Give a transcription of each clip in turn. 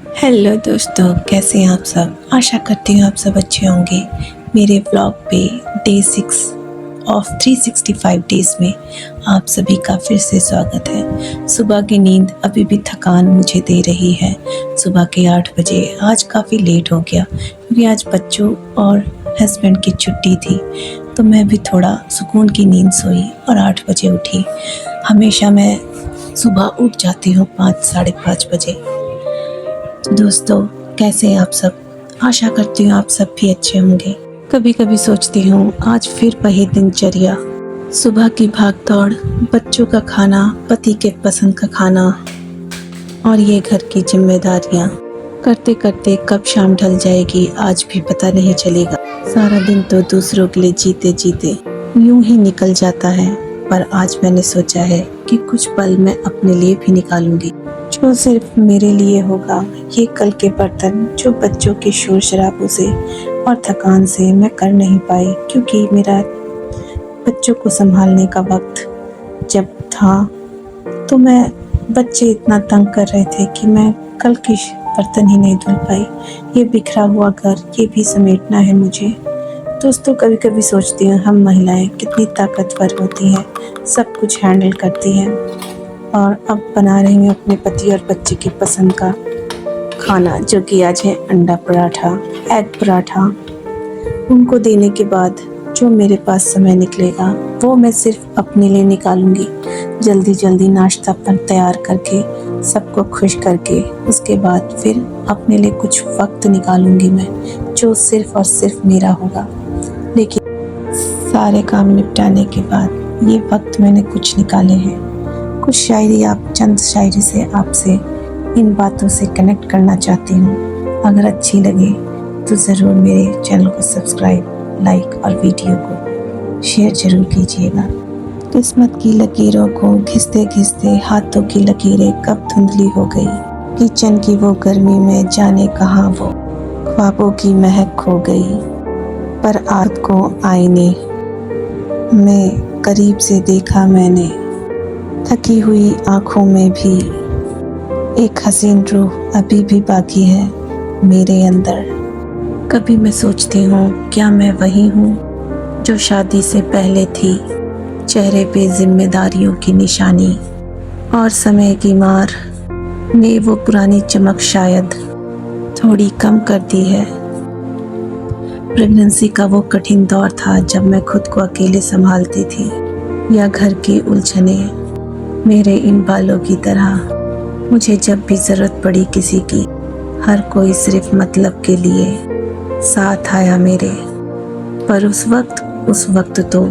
Hello दोस्तों, कैसे हैं आप सब। आशा करती हूँ आप सब अच्छे होंगे। मेरे ब्लॉग पे डे 6 ऑफ 365 डेज़ में आप सभी का फिर से स्वागत है। सुबह की नींद अभी भी थकान मुझे दे रही है। सुबह के 8 बजे आज काफ़ी लेट हो गया क्योंकि आज बच्चों और हस्बैंड की छुट्टी थी, तो मैं भी थोड़ा सुकून की नींद सोई और 8 बजे उठी। हमेशा मैं सुबह उठ जाती हूँ 5 साढ़े 5 बजे। तो दोस्तों, कैसे हैं आप सब। आशा करती हूँ आप सब भी अच्छे होंगे। कभी कभी सोचती हूँ आज फिर वही दिनचर्या, सुबह की भागदौड़, बच्चों का खाना, पति के पसंद का खाना और ये घर की जिम्मेदारियाँ करते करते कब शाम ढल जाएगी आज भी पता नहीं चलेगा। सारा दिन तो दूसरों के लिए जीते जीते यूं ही निकल जाता है, पर आज मैंने सोचा है कि कुछ पल मैं अपने लिए भी निकालूंगी, जो सिर्फ मेरे लिए होगा। ये कल के बर्तन जो बच्चों के शोर शराबों से और थकान से मैं कर नहीं पाई, क्योंकि मेरा बच्चों को संभालने का वक्त जब था तो मैं बच्चे इतना तंग कर रहे थे कि मैं कल के बर्तन ही नहीं धुल पाई। ये बिखरा हुआ घर, ये भी समेटना है मुझे। दोस्तों, कभी कभी सोचती हूँ हम महिलाएं कितनी ताकतवर होती हैं, सब कुछ हैंडल करती हैं। और अब बना रही हूँ अपने पति और बच्चे की पसंद का खाना, जो कि आज है अंडा पराठा, एग पराठा। उनको देने के बाद जो मेरे पास समय निकलेगा वो मैं सिर्फ अपने लिए निकालूंगी। जल्दी जल्दी नाश्ता पर तैयार करके सबको खुश करके उसके बाद फिर अपने लिए कुछ वक्त निकालूंगी मैं, जो सिर्फ और सिर्फ मेरा होगा। लेकिन सारे काम निपटाने के बाद ये वक्त मैंने कुछ निकाले हैं। कुछ शायरी, आप चंद शायरी से आपसे इन बातों से कनेक्ट करना चाहती हूँ। अगर अच्छी लगे तो ज़रूर मेरे चैनल को सब्सक्राइब, लाइक और वीडियो को शेयर जरूर कीजिएगा। किस्मत की लकीरों को घिसते घिसते हाथों की लकीरें कब धुंधली हो गई। किचन की वो गर्मी में जाने कहाँ वो ख्वाबों की महक खो गई। पर आज को आईने में करीब से देखा मैंने, थकी हुई आँखों में भी एक हसीन रूह अभी भी बाकी है मेरे अंदर। कभी मैं सोचती हूँ क्या मैं वही हूँ जो शादी से पहले थी। चेहरे पे जिम्मेदारियों की निशानी और समय की मार ने वो पुरानी चमक शायद थोड़ी कम कर दी है। प्रेगनेंसी का वो कठिन दौर था जब मैं खुद को अकेले संभालती थी, या घर की उलझने मेरे इन बालों की तरह। मुझे जब भी ज़रूरत पड़ी किसी की, हर कोई सिर्फ मतलब के लिए साथ आया मेरे। पर उस वक्त तो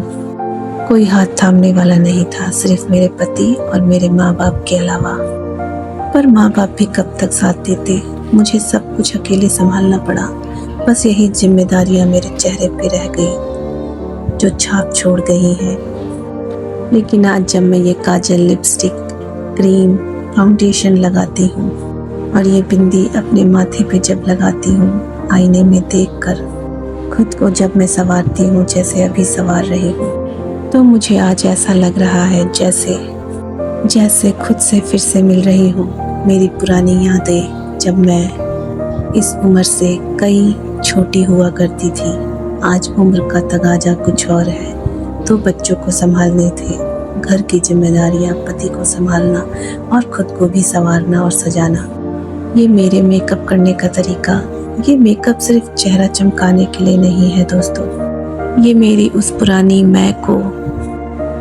कोई हाथ थामने वाला नहीं था, सिर्फ मेरे पति और मेरे माँ बाप के अलावा। पर माँ बाप भी कब तक साथ देते, मुझे सब कुछ अकेले संभालना पड़ा। बस यही जिम्मेदारियाँ मेरे चेहरे पे रह गई, जो छाप छोड़ गई हैं। लेकिन आज जब मैं ये काजल, लिपस्टिक, क्रीम, फाउंडेशन लगाती हूँ और ये बिंदी अपने माथे पे जब लगाती हूँ, आईने में देखकर खुद को जब मैं संवारती हूँ जैसे अभी संवार रही हूँ, तो मुझे आज ऐसा लग रहा है जैसे खुद से फिर से मिल रही हूँ। मेरी पुरानी यादें जब मैं इस उम्र से कई छोटी हुआ करती थी। आज उम्र का तगाजा कुछ और है। तो बच्चों को संभालने थे, घर की जिम्मेदारियाँ, पति को संभालना और खुद को भी संवारना और सजाना। ये मेरे मेकअप करने का तरीका, ये मेकअप सिर्फ चेहरा चमकाने के लिए नहीं है दोस्तों। ये मेरी उस पुरानी मैं को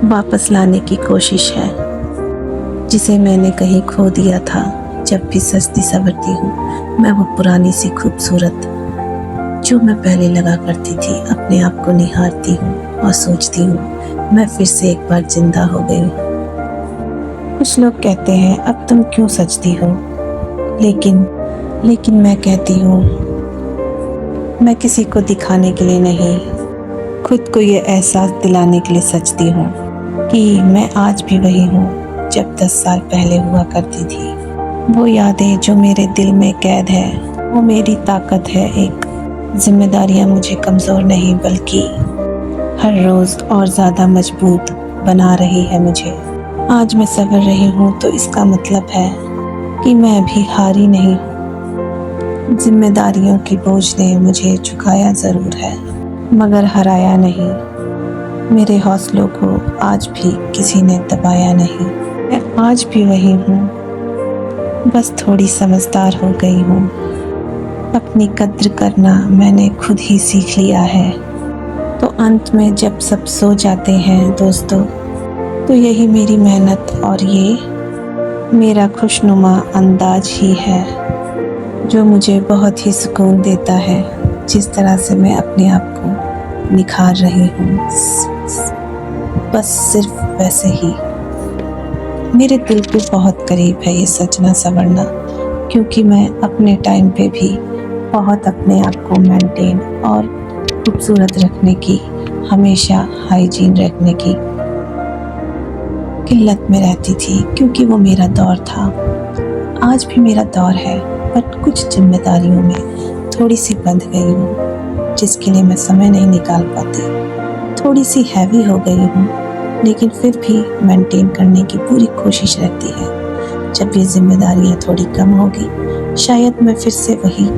वापस लाने की कोशिश है, जिसे मैंने कहीं खो दिया था। जब भी सजती संवरती हूँ मैं वो पुरानी सी खूबसूरत जो मैं पहले लगा करती थी, अपने आप को निहारती हूँ और सोचती हूँ मैं फिर से एक बार जिंदा हो गई हूँ। कुछ लोग कहते हैं अब तुम क्यों सजती हो, लेकिन मैं कहती हूँ मैं किसी को दिखाने के लिए नहीं, खुद को ये एहसास दिलाने के लिए सजती हूँ कि मैं आज भी वही हूँ जब 10 साल पहले हुआ करती थी। वो यादें जो मेरे दिल में कैद है, वो मेरी ताकत है। एक जिम्मेदारियाँ मुझे कमज़ोर नहीं बल्कि हर रोज़ और ज़्यादा मजबूत बना रही है मुझे। आज मैं संवर रही हूँ तो इसका मतलब है कि मैं अभी हारी नहीं हूँ। जिम्मेदारियों की बोझ ने मुझे झुकाया ज़रूर है, मगर हराया नहीं। मेरे हौसलों को आज भी किसी ने दबाया नहीं। मैं आज भी वही हूँ, बस थोड़ी समझदार हो गई हूँ। अपनी कद्र करना मैंने खुद ही सीख लिया है। तो अंत में जब सब सो जाते हैं दोस्तों, तो यही मेरी मेहनत और ये मेरा खुशनुमा अंदाज ही है जो मुझे बहुत ही सुकून देता है। जिस तरह से मैं अपने आप को निखार रही हूँ, बस सिर्फ वैसे ही। मेरे दिल के बहुत करीब है ये सजना संवरना, क्योंकि मैं अपने टाइम पे भी बहुत अपने आप को मेंटेन और खूबसूरत रखने की, हमेशा हाइजीन रखने की किल्लत में रहती थी, क्योंकि वो मेरा दौर था। आज भी मेरा दौर है, बट कुछ जिम्मेदारियों में थोड़ी सी बंध गई हूँ, जिसके लिए मैं समय नहीं निकाल पाती। थोड़ी सी हैवी हो गई हूँ, लेकिन फिर भी मेंटेन करने की पूरी कोशिश रहती है। जब ये जिम्मेदारियाँ थोड़ी कम होगी, शायद मैं फिर से वही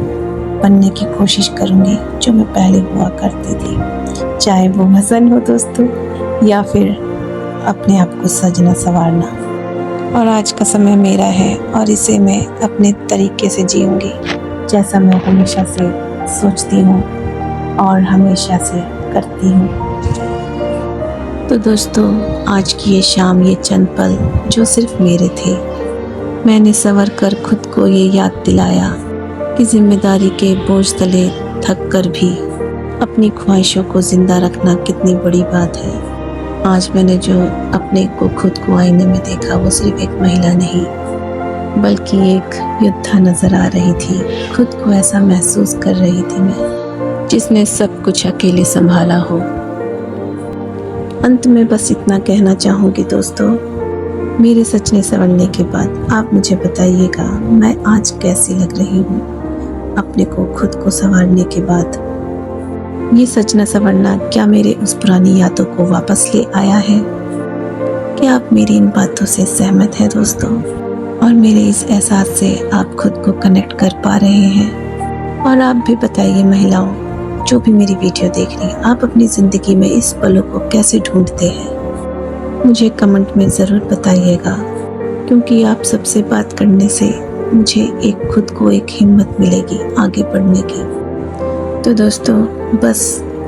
बनने की कोशिश करूँगी जो मैं पहले हुआ करती थी, चाहे वो वज़न हो दोस्तों, या फिर अपने आप को सजना संवारना। और आज का समय मेरा है और इसे मैं अपने तरीके से जीऊँगी, जैसा मैं हमेशा से सोचती हूँ और हमेशा से करती हूँ। तो दोस्तों, आज की ये शाम, ये चंद पल जो सिर्फ मेरे थे, मैंने संवर कर खुद को ये याद दिलाया कि जिम्मेदारी के बोझ तले थक कर भी अपनी ख्वाहिशों को ज़िंदा रखना कितनी बड़ी बात है। आज मैंने जो अपने को खुद को आईने में देखा, वो सिर्फ एक महिला नहीं, बल्कि एक योद्धा नज़र आ रही थी। खुद को ऐसा महसूस कर रही थी मैं, जिसने सब कुछ अकेले संभाला हो। अंत में बस इतना कहना चाहूँगी दोस्तों, मेरे सचने संवरने के बाद आप मुझे बताइएगा मैं आज कैसी लग रही हूँ। अपने को खुद को संवारने के बाद ये सचना संवरना क्या मेरे उस पुरानी यादों को वापस ले आया है? क्या आप मेरी इन बातों से सहमत हैं दोस्तों? और मेरे इस एहसास से आप खुद को कनेक्ट कर पा रहे हैं? और आप भी बताइए महिलाओं, जो भी मेरी वीडियो देख रही हैं, आप अपनी ज़िंदगी में इस पलों को कैसे ढूंढते हैं? मुझे कमेंट में ज़रूर बताइएगा, क्योंकि आप सबसे बात करने से मुझे एक खुद को एक हिम्मत मिलेगी आगे बढ़ने की। तो दोस्तों, बस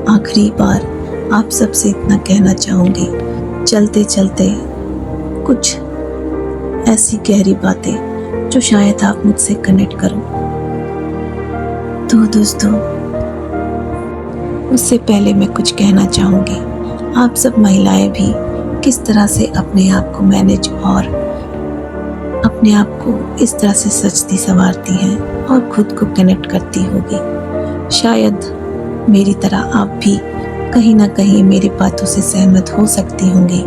आखिरी बार आप सबसे इतना कहना चाहूँगी, चलते चलते कुछ ऐसी गहरी बातें जो शायद आप मुझसे कनेक्ट करो। तो दोस्तों, उससे पहले मैं कुछ कहना चाहूँगी, आप सब महिलाएं भी किस तरह से अपने आप को मैनेज और अपने आप को इस तरह से सजती संवारती हैं और खुद को कनेक्ट करती होगी। शायद मेरी तरह आप भी कहीं ना कहीं मेरी बातों से सहमत हो सकती होंगी,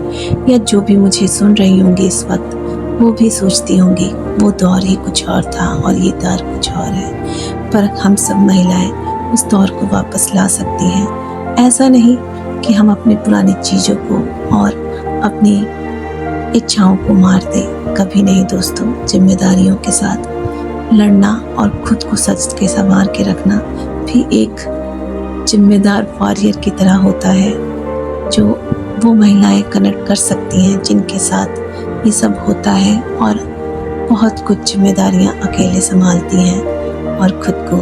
या जो भी मुझे सुन रही होंगी इस वक्त, वो भी सोचती होंगी वो दौर ही कुछ और था और ये दौर कुछ और है। पर हम सब महिलाएं उस दौर को वापस ला सकती हैं। ऐसा नहीं कि हम अपनी पुरानी चीज़ों को और अपनी इच्छाओं को मार दें, कभी नहीं दोस्तों। जिम्मेदारियों के साथ लड़ना और खुद को सच के संवार के रखना भी एक जिम्मेदार वॉरियर की तरह होता है, जो वो महिलाएं कनेक्ट कर सकती हैं जिनके साथ ये सब होता है और बहुत कुछ जिम्मेदारियां अकेले संभालती हैं, और खुद को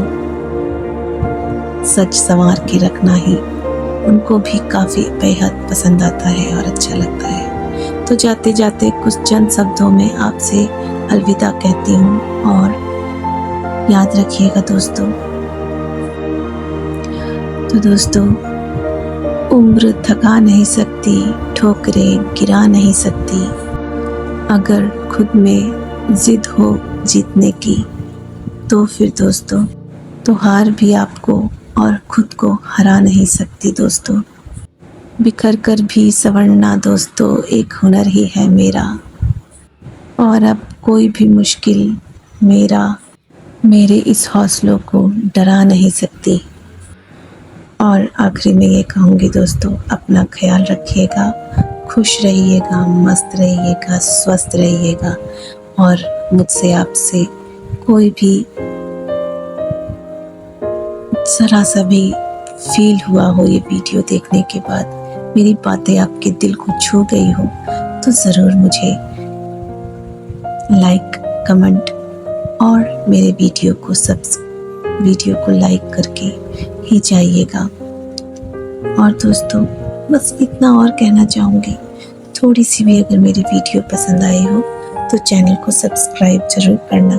सच संवार के रखना ही उनको भी काफ़ी बेहद पसंद आता है और अच्छा लगता है। तो जाते जाते कुछ चंद शब्दों में आपसे अलविदा कहती हूँ, और याद रखिएगा दोस्तों। तो दोस्तों, उम्र थका नहीं सकती, ठोकरें गिरा नहीं सकती, अगर खुद में जिद हो जीतने की, तो फिर दोस्तों तो हार भी आपको और खुद को हरा नहीं सकती दोस्तों। बिखर कर भी संवरना दोस्तों एक हुनर ही है मेरा, और अब कोई भी मुश्किल मेरे इस हौसलों को डरा नहीं सकती। और आखिरी में ये कहूँगी दोस्तों, अपना ख्याल रखिएगा, खुश रहिएगा, मस्त रहिएगा, स्वस्थ रहिएगा, और मुझसे आपसे कोई भी ज़रा सा भी फील हुआ हो ये वीडियो देखने के बाद, मेरी बातें आपके दिल को छू गई हो, तो ज़रूर मुझे लाइक, कमेंट और मेरे वीडियो को लाइक करके ही जाइएगा। और दोस्तों, बस इतना और कहना चाहूँगी, थोड़ी सी भी अगर मेरी वीडियो पसंद आई हो तो चैनल को सब्सक्राइब ज़रूर करना,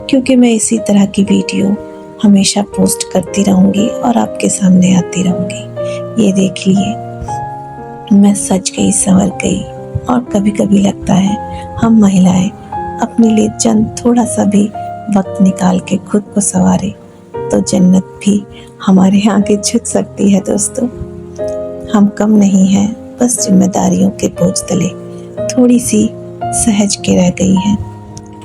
क्योंकि मैं इसी तरह की वीडियो हमेशा पोस्ट करती रहूँगी और आपके सामने आती रहूँगी। ये देख लिए, मैं सज गई, संवर गई। और कभी कभी लगता है हम महिलाएं अपने लिए चंद थोड़ा सा भी वक्त निकाल के खुद को संवारे तो जन्नत भी हमारे आगे झुक सकती है। दोस्तों, हम कम नहीं हैं, बस जिम्मेदारियों के बोझ तले थोड़ी सी सहज के रह गई हैं।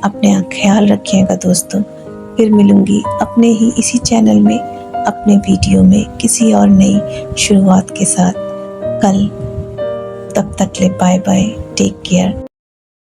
अपने ख्याल रखिएगा दोस्तों। फिर मिलूंगी अपने ही इसी चैनल में, अपने वीडियो में किसी और नई शुरुआत के साथ कल। तब तक ले बाय बाय, टेक केयर।